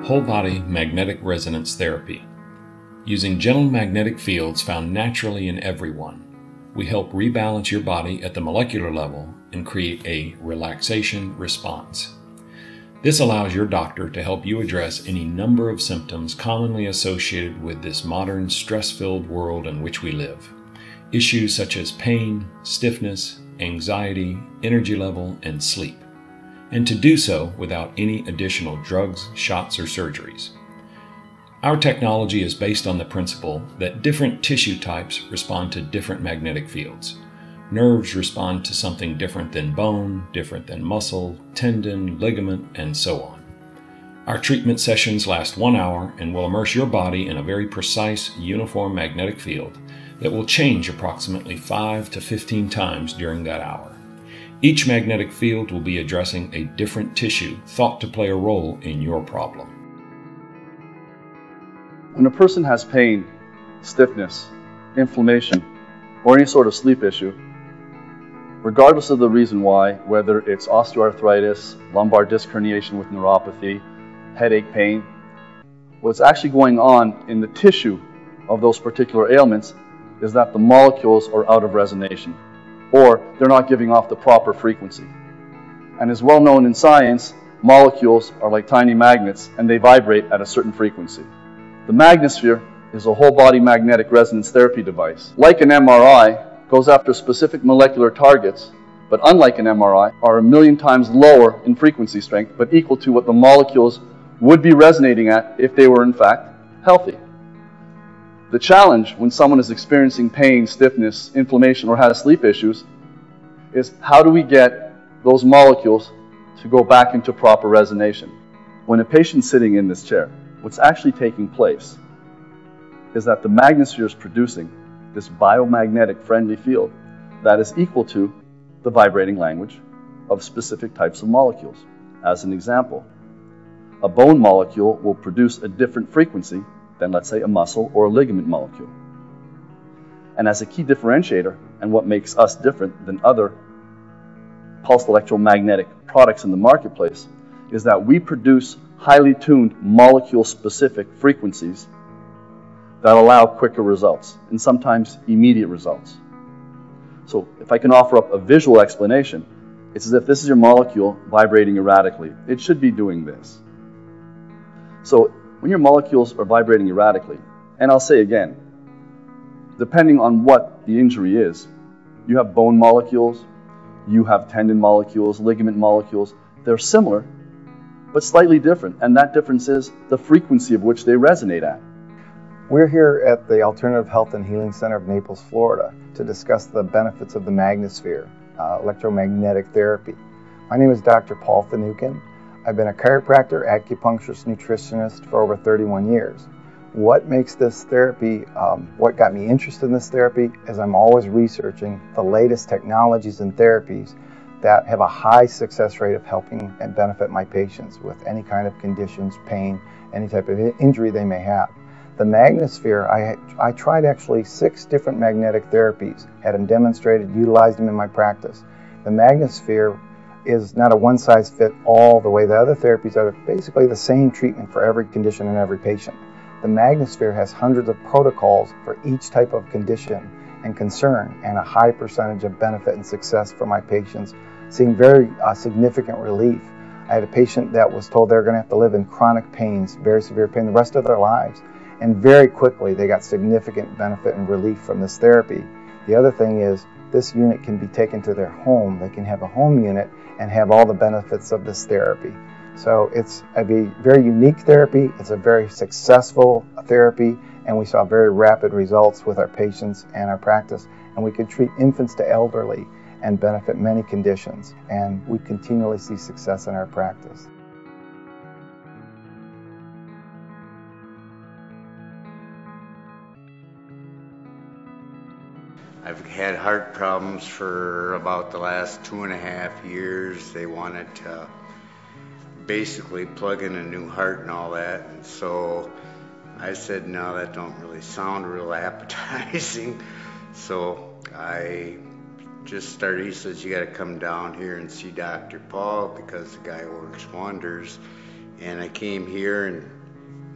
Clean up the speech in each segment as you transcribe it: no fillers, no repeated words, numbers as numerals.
Whole body magnetic resonance therapy. Using gentle magnetic fields found naturally in everyone, we help rebalance your body at the molecular level and create a relaxation response. This allows your doctor to help you address any number of symptoms commonly associated with this modern stress-filled world in which we live. Issues such as pain, stiffness, anxiety, energy level, and sleep. And to do so without any additional drugs, shots, or surgeries. Our technology is based on the principle that different tissue types respond to different magnetic fields. Nerves respond to something different than bone, different than muscle, tendon, ligament, and so on. Our treatment sessions last 1 hour and will immerse your body in a very precise, uniform magnetic field that will change approximately 5 to 15 times during that hour. Each magnetic field will be addressing a different tissue thought to play a role in your problem. When a person has pain, stiffness, inflammation, or any sort of sleep issue, regardless of the reason why, whether it's osteoarthritis, lumbar disc herniation with neuropathy, headache pain, what's actually going on in the tissue of those particular ailments is that the molecules are out of resonation, or they're not giving off the proper frequency. And as well known in science, molecules are like tiny magnets and they vibrate at a certain frequency. The Magnesphere is a whole body magnetic resonance therapy device. Like an MRI, goes after specific molecular targets, but unlike an MRI, are 1,000,000 times lower in frequency strength, but equal to what the molecules would be resonating at if they were in fact healthy. The challenge when someone is experiencing pain, stiffness, inflammation, or has sleep issues is how do we get those molecules to go back into proper resonation? When a patient's sitting in this chair, what's actually taking place is that the Magnesphere is producing this biomagnetic friendly field that is equal to the vibrating language of specific types of molecules. As an example, a bone molecule will produce a different frequency than, let's say, a muscle or a ligament molecule. And as a key differentiator, and what makes us different than other pulsed electromagnetic products in the marketplace, is that we produce highly tuned molecule-specific frequencies that allow quicker results, and sometimes immediate results. So if I can offer up a visual explanation, it's as if this is your molecule vibrating erratically. It should be doing this. So when your molecules are vibrating erratically, and I'll say again, depending on what the injury is, you have bone molecules, you have tendon molecules, ligament molecules. They're similar, but slightly different, and that difference is the frequency of which they resonate at. We're here at the Alternative Health and Healing Center of Naples, Florida, to discuss the benefits of the Magnesphere, electromagnetic therapy. My name is Dr. Paul Finucane. I've been a chiropractor, acupuncturist, nutritionist for over 31 years. What makes this therapy, what got me interested in this therapy is I'm always researching the latest technologies and therapies that have a high success rate of helping and benefit my patients with any kind of conditions, pain, any type of injury they may have. The Magnesphere, I tried actually 6 different magnetic therapies, had them demonstrated, utilized them in my practice. The Magnesphere is not a one-size-fits-all the way the other therapies are. Basically the same treatment for every condition and every patient. The Magnesphere has hundreds of protocols for each type of condition and concern, and a high percentage of benefit and success for my patients, seeing very significant relief. I had a patient that was told they're going to have to live in chronic pains, very severe pain, the rest of their lives. And very quickly they got significant benefit and relief from this therapy. The other thing is this unit can be taken to their home. They can have a home unit and have all the benefits of this therapy. So it's a very unique therapy. It's a very successful therapy, and we saw very rapid results with our patients and our practice. And we could treat infants to elderly and benefit many conditions. And we continually see success in our practice. I've had heart problems for about the last 2.5 years. They wanted to basically plug in a new heart and all that. And so I said, no, that don't really sound real appetizing. So I just started, he says, you got to come down here and see Dr. Paul because the guy works wonders. And I came here and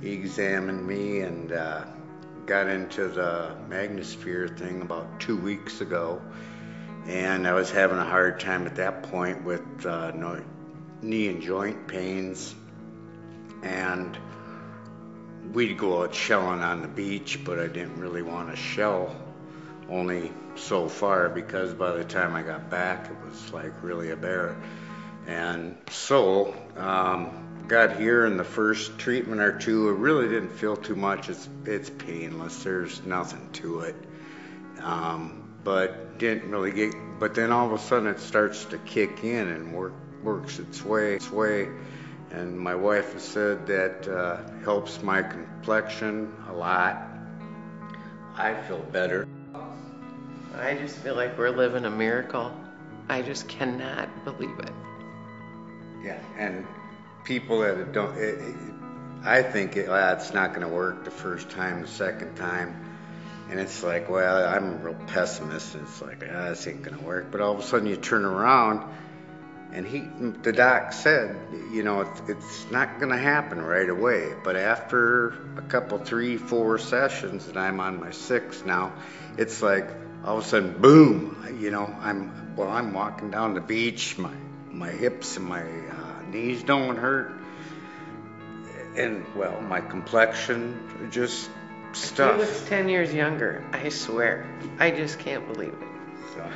he examined me and got into the Magnesphere thing about 2 weeks ago. And I was having a hard time at that point with knee and joint pains. And we'd go out shelling on the beach, but I didn't really want to shell only so far, because by the time I got back, it was like really a bear. And so got here, and the first treatment or two, I really didn't feel too much. It's painless. There's nothing to it. But didn't really get. But then all of a sudden, it starts to kick in and works its way. And my wife has said that helps my complexion a lot. I feel better. I just feel like we're living a miracle. I just cannot believe it. Yeah, and people that don't, I think it's not going to work the first time, the second time. And it's like, well, I'm a real pessimist. And it's like, this ain't going to work. But all of a sudden you turn around, and the doc said, it's not going to happen right away. But after a couple, 3, 4 sessions, and I'm on my 6th now, it's like all of a sudden, boom, I'm walking down the beach, my hips and my knees don't hurt. And, well, my complexion, just stuff. He looks 10 years younger, I swear. I just can't believe it. So,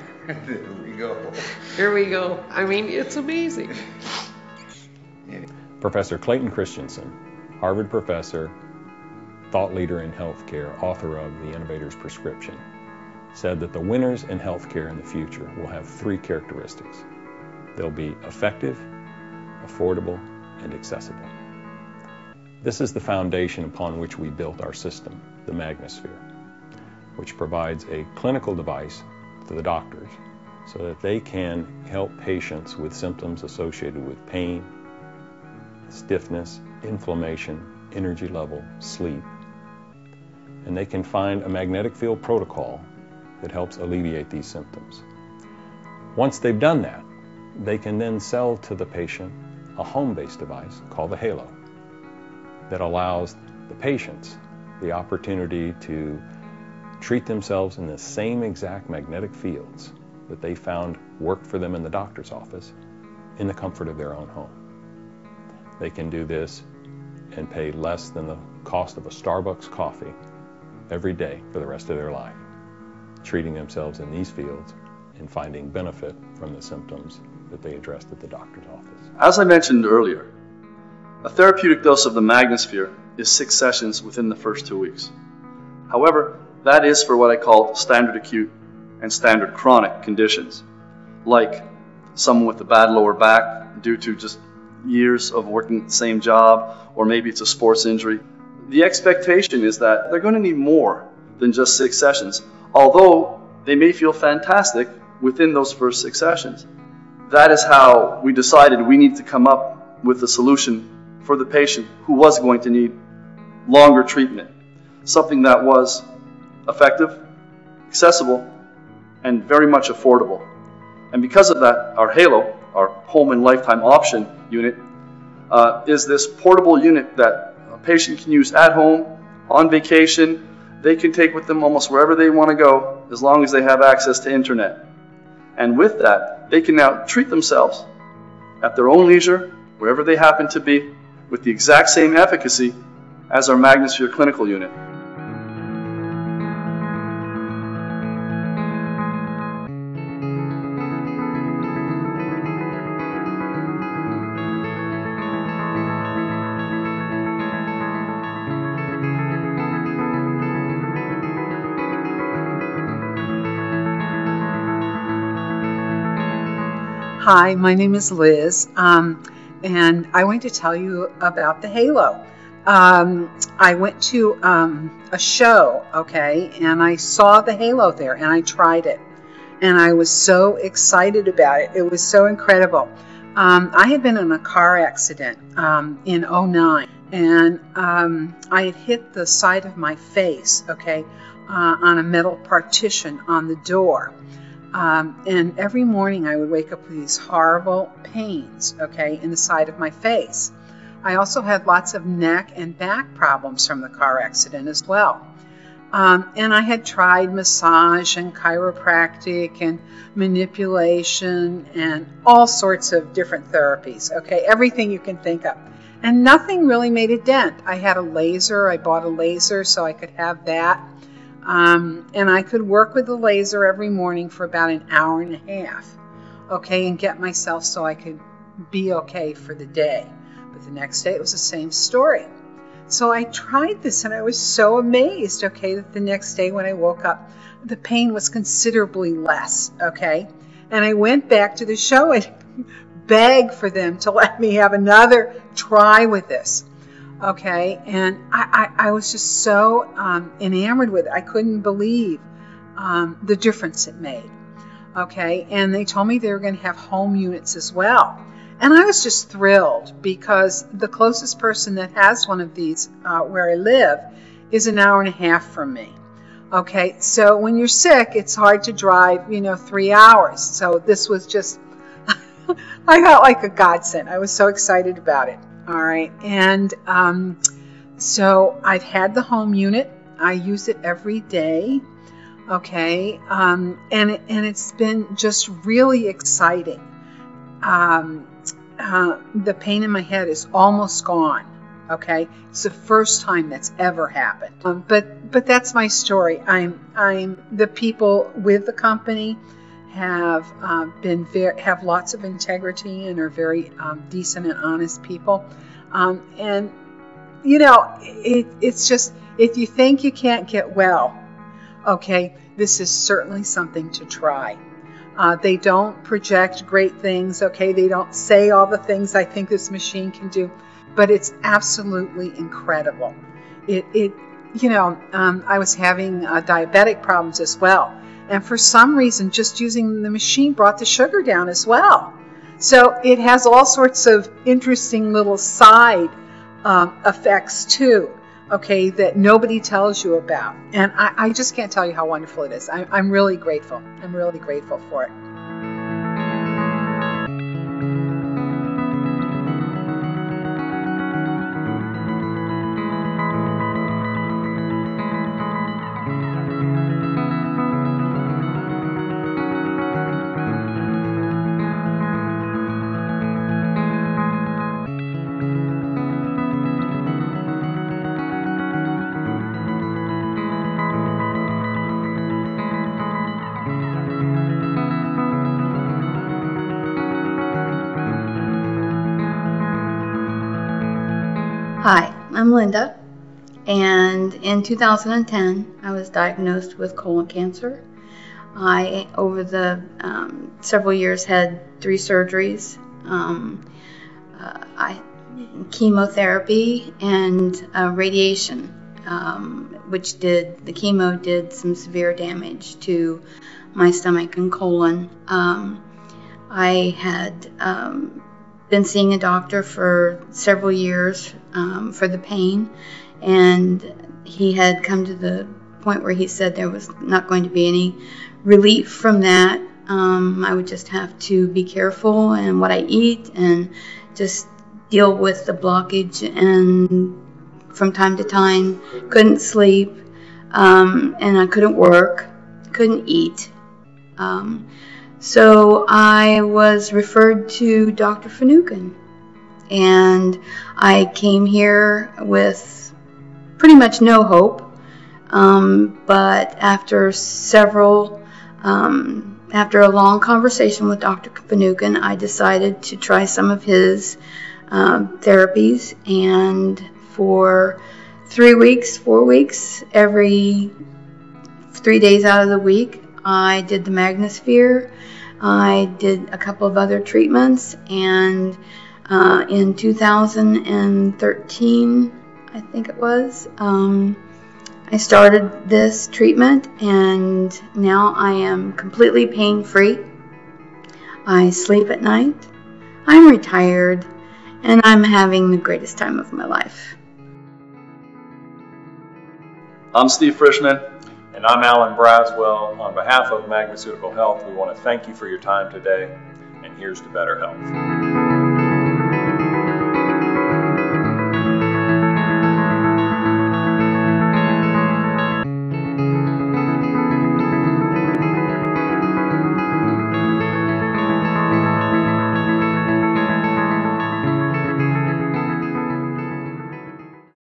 there we go. Here we go. I mean, it's amazing. Professor Clayton Christensen, Harvard professor, thought leader in healthcare, author of The Innovator's Prescription, said that the winners in healthcare in the future will have 3 characteristics. They'll be effective, affordable, and accessible. This is the foundation upon which we built our system, the Magnesphere, which provides a clinical device to the doctors so that they can help patients with symptoms associated with pain, stiffness, inflammation, energy level, sleep. And they can find a magnetic field protocol that helps alleviate these symptoms. Once they've done that, they can then sell to the patient a home-based device called the Halo that allows the patients the opportunity to treat themselves in the same exact magnetic fields that they found worked for them in the doctor's office in the comfort of their own home. They can do this and pay less than the cost of a Starbucks coffee every day for the rest of their life, treating themselves in these fields and finding benefit from the symptoms that they addressed at the doctor's office. As I mentioned earlier, a therapeutic dose of the Magnesphere is 6 sessions within the first 2 weeks. However, that is for what I call standard acute and standard chronic conditions, like someone with a bad lower back due to just years of working the same job, or maybe it's a sports injury. The expectation is that they're going to need more than just 6 sessions, although they may feel fantastic within those first 6 sessions. That is how we decided we need to come up with a solution for the patient who was going to need longer treatment, something that was effective, accessible, and very much affordable. And because of that, our Halo, our Home and Lifetime Option unit, is this portable unit that a patient can use at home, on vacation. They can take with them almost wherever they want to go, as long as they have access to internet. And with that, they can now treat themselves at their own leisure, wherever they happen to be, with the exact same efficacy as our Magnesphere clinical unit. Hi, my name is Liz, and I want to tell you about the Halo. I went to a show, okay, and I saw the Halo there, and I tried it, and I was so excited about it. It was so incredible. I had been in a car accident in '09, and I had hit the side of my face, okay, on a metal partition on the door. And every morning I would wake up with these horrible pains, okay, in the side of my face. I also had lots of neck and back problems from the car accident as well. And I had tried massage and chiropractic and manipulation and all sorts of different therapies, okay, everything you can think of. And nothing really made a dent. I had a laser. I bought a laser so I could have that. And I could work with the laser every morning for about an hour and a half, okay, and get myself so I could be okay for the day. But the next day it was the same story. So I tried this and I was so amazed, okay, that the next day when I woke up, the pain was considerably less, okay? And I went back to the show and begged for them to let me have another try with this, okay? And I was just so enamored with it. I couldn't believe the difference it made, okay? And they told me they were going to have home units as well. And I was just thrilled because the closest person that has one of these where I live is an hour and a half from me. Okay, so when you're sick, it's hard to drive, 3 hours. So this was just, I felt like a godsend. I was so excited about it. All right, and so I've had the home unit. I use it every day. Okay, and it's been just really exciting. The pain in my head is almost gone. Okay, it's the first time that's ever happened. But that's my story. The people with the company have have lots of integrity and are very decent and honest people. And it's just, if you think you can't get well, okay, this is certainly something to try. They don't project great things, okay? They don't say all the things I think this machine can do, but it's absolutely incredible. I was having diabetic problems as well, and for some reason, just using the machine brought the sugar down as well. So it has all sorts of interesting little side effects too, okay, that nobody tells you about. And I just can't tell you how wonderful it is. I'm really grateful. I'm really grateful for it. Hi, I'm Linda, and in 2010 I was diagnosed with colon cancer. I, over the several years, had 3 surgeries, chemotherapy, and radiation, which the chemo did some severe damage to my stomach and colon. I had been seeing a doctor for several years for the pain, and he had come to the point where he said there was not going to be any relief from that. I would just have to be careful in what I eat and just deal with the blockage, and from time to time couldn't sleep, and I couldn't work, couldn't eat. So I was referred to Dr. Finucane, and I came here with pretty much no hope, but after a long conversation with Dr. Finucane, I decided to try some of his therapies, and for 4 weeks, every 3 days out of the week, I did the Magnesphere. I did a couple of other treatments, and in 2013, I think it was, I started this treatment, and now I am completely pain-free. I sleep at night, I'm retired, and I'm having the greatest time of my life. I'm Steve Frischman. And I'm Alan Braswell. On behalf of Magnesphere Health, we want to thank you for your time today, and here's to better health.